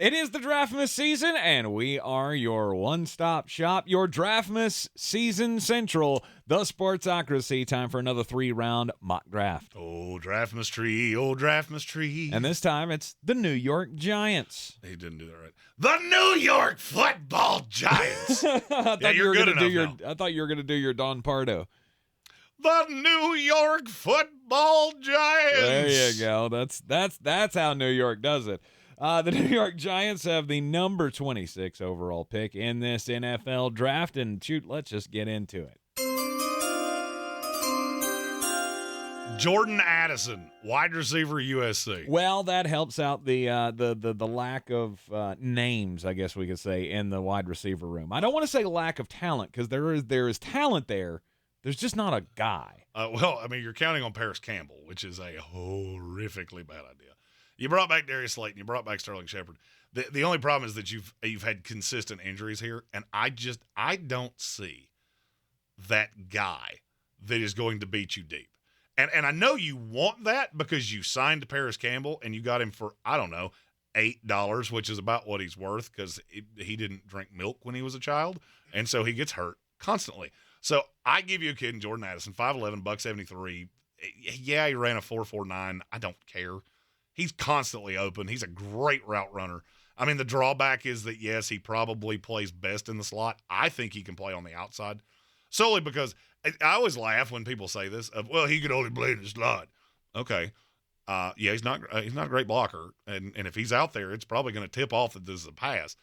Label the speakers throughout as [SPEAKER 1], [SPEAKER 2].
[SPEAKER 1] It is the Draftmas season, and we are your one-stop shop, your Draftmas season central, the Sportsocracy. Time for another 3-round mock draft.
[SPEAKER 2] Oh, Draftmas tree, oh, Draftmas tree.
[SPEAKER 1] And this time, it's the New York Giants.
[SPEAKER 2] He didn't do that right. The New York Football Giants.
[SPEAKER 1] I thought
[SPEAKER 2] you're good enough now.
[SPEAKER 1] I thought you were going to do your Don Pardo.
[SPEAKER 2] The New York Football Giants.
[SPEAKER 1] There you go. That's how New York does it. The New York Giants have the number 26 overall pick in this NFL draft, and shoot, let's just get into it.
[SPEAKER 2] Jordan Addison, wide receiver, USC.
[SPEAKER 1] Well, that helps out the lack of names, I guess we could say, in the wide receiver room. I don't want to say lack of talent because there is talent there. There's just not a guy.
[SPEAKER 2] Well, I mean, you're counting on Paris Campbell, which is a horrifically bad idea. You brought back Darius Slayton. You brought back Sterling Shepard. The only problem is that you've had consistent injuries here, and I don't see that guy that is going to beat you deep. And I know you want that because you signed Paris Campbell and you got him for, I don't know, $8, which is about what he's worth because he didn't drink milk when he was a child, and so he gets hurt constantly. So I give you a kid in Jordan Addison, 5'11", $173. Yeah, he ran a 4.49. I don't care. He's constantly open. He's a great route runner. I mean, the drawback is that, yes, he probably plays best in the slot. I think he can play on the outside solely because I always laugh when people say this of, well, he could only play in the slot. Okay. Yeah, he's not a great blocker. And if he's out there, it's probably going to tip off that this is a pass.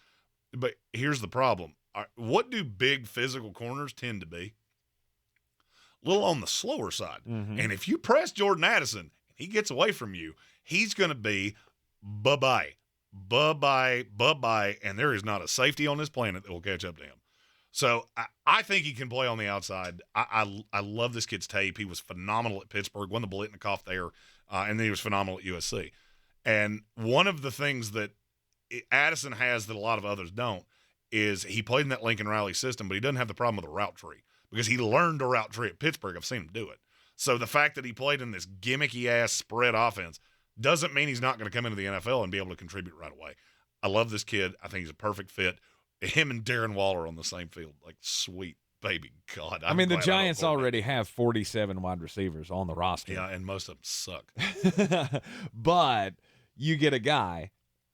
[SPEAKER 2] But here's the problem. What do big physical corners tend to be? A little on the slower side. Mm-hmm. And if you press Jordan Addison and he gets away from you, he's going to be bye-bye, and there is not a safety on this planet that will catch up to him. So I think he can play on the outside. I love this kid's tape. He was phenomenal at Pittsburgh, won the Biletnikoff there, and then he was phenomenal at USC. And one of the things that Addison has that a lot of others don't is he played in that Lincoln Riley system, but he doesn't have the problem with the route tree because he learned a route tree at Pittsburgh. I've seen him do it. So the fact that he played in this gimmicky-ass spread offense doesn't mean he's not going to come into the NFL and be able to contribute right away. I love this kid. I think he's a perfect fit. Him and Darren Waller on the same field. Like, sweet baby God.
[SPEAKER 1] I mean, the Giants already have 47 wide receivers on the roster.
[SPEAKER 2] Yeah, and most of them suck.
[SPEAKER 1] But you get a guy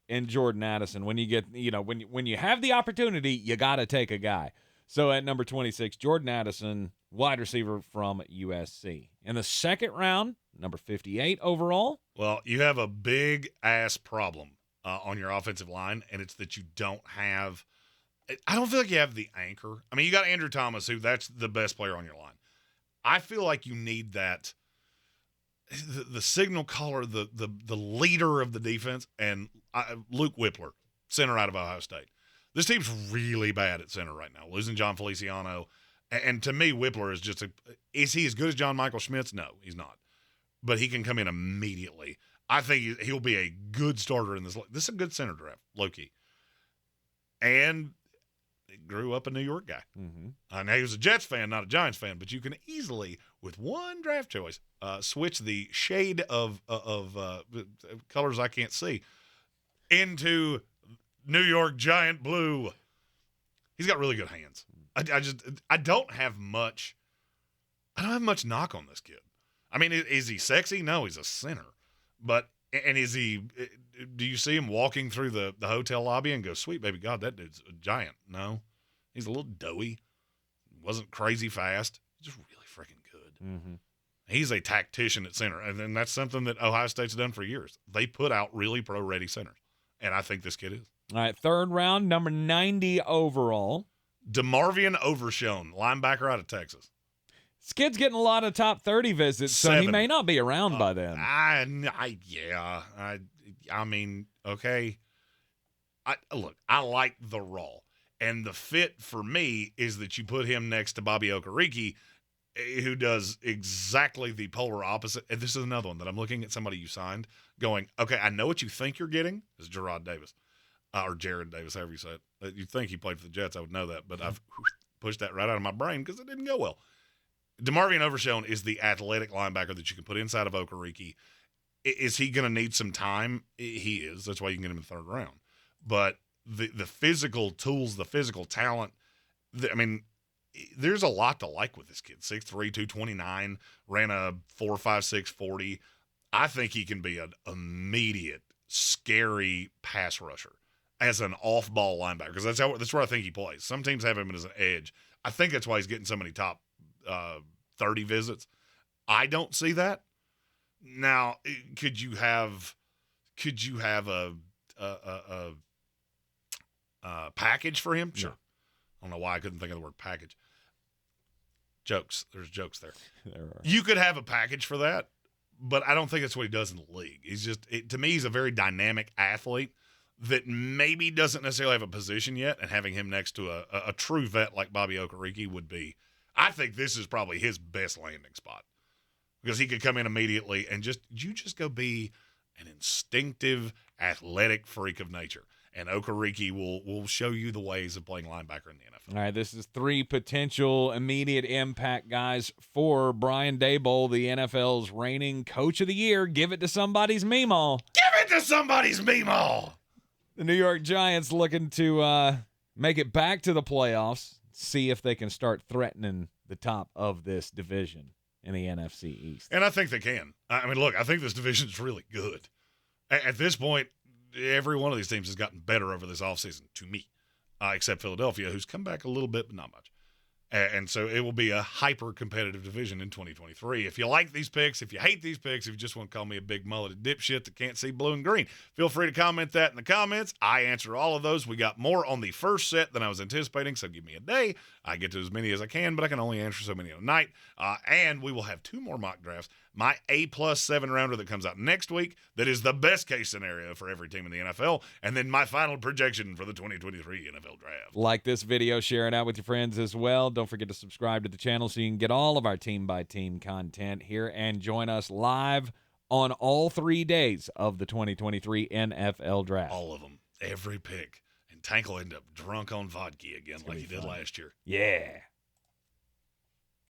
[SPEAKER 1] in Jordan Addison. When you get, when you have the opportunity, you got to take a guy. So at number 26, Jordan Addison, wide receiver from USC. In the second round, number 58 overall.
[SPEAKER 2] Well, you have a big-ass problem on your offensive line, and it's that you don't have – I don't feel like you have the anchor. I mean, you got Andrew Thomas, who that's the best player on your line. I feel like you need that the signal caller, the leader of the defense, and Luke Whippler, center out of Ohio State. This team's really bad at center right now, losing John Feliciano. And to me, Whippler is just is he as good as John Michael Schmitz? No, he's not. But he can come in immediately. I think he'll be a good starter in this. This is a good center draft, low-key. And he grew up a New York guy. Mm-hmm. Now, he was a Jets fan, not a Giants fan, but you can easily, with one draft choice, switch the shade of colors I can't see into New York Giant blue. He's got really good hands. I don't have much knock on this kid. I mean, is he sexy? No, he's a center. But is he? Do you see him walking through the hotel lobby and go, "Sweet baby God, that dude's a giant"? No, he's a little doughy. Wasn't crazy fast. Just really freaking good. Mm-hmm. He's a tactician at center, and then that's something that Ohio State's done for years. They put out really pro-ready centers, and I think this kid is.
[SPEAKER 1] All right, third round, number 90 overall.
[SPEAKER 2] DeMarvion Overshown, linebacker out of Texas.
[SPEAKER 1] This kid's getting a lot of top 30 visits, so he may not be around by then.
[SPEAKER 2] I mean, okay. Look, I like the raw. And the fit for me is that you put him next to Bobby Okereke, who does exactly the polar opposite. And this is another one that I'm looking at somebody you signed going, okay, I know what you think you're getting. It's Jared Davis, however you say it. You'd think he played for the Jets. I would know that, but I've pushed that right out of my brain because it didn't go well. DeMarvion Overshown is the athletic linebacker that you can put inside of Okereke. Is he going to need some time? He is. That's why you can get him in the third round. but the physical tools, the physical talent, there's a lot to like with this kid. 6'3", 229, ran a 4.56 40. I think he can be an immediate, scary pass rusher as an off-ball linebacker, because that's where I think he plays. Some teams have him as an edge. I think that's why he's getting so many top 30 visits. I don't see that. Now, could you have a package for him? Sure.
[SPEAKER 1] No.
[SPEAKER 2] I don't know why I couldn't think of the word package. Jokes. There's jokes there.
[SPEAKER 1] There are.
[SPEAKER 2] You could have a package for that, but I don't think that's what he does in the league. To me, he's a very dynamic athlete that maybe doesn't necessarily have a position yet, and having him next to a true vet like Bobby Okereke would be, I think this is probably his best landing spot, because he could come in immediately and just go be an instinctive, athletic freak of nature. And Okereke will show you the ways of playing linebacker in the NFL.
[SPEAKER 1] All right, this is 3 potential immediate impact guys for Brian Daboll, the NFL's reigning Coach of the Year. Give it to somebody's Meemaw.
[SPEAKER 2] Give it to somebody's Meemaw!
[SPEAKER 1] The New York Giants looking to make it back to the playoffs, see if they can start threatening the top of this division in the NFC East.
[SPEAKER 2] And I think they can. Look, I think this division is really good. At this point, every one of these teams has gotten better over this offseason, to me, except Philadelphia, who's come back a little bit, but not much. And so it will be a hyper-competitive division in 2023. If you like these picks, if you hate these picks, if you just want to call me a big mulleted dipshit that can't see blue and green, feel free to comment that in the comments. I answer all of those. We got more on the first set than I was anticipating, so give me a day. I get to as many as I can, but I can only answer so many a night. And we will have 2 more mock drafts. My A-plus 7-rounder that comes out next week that is the best-case scenario for every team in the NFL, and then my final projection for the 2023 NFL Draft.
[SPEAKER 1] Like this video, share it out with your friends as well. Don't forget to subscribe to the channel so you can get all of our team-by-team content here and join us live on all 3 days of the 2023 NFL Draft.
[SPEAKER 2] All of them. Every pick. And Tank will end up drunk on vodka again like he did last year.
[SPEAKER 1] Yeah.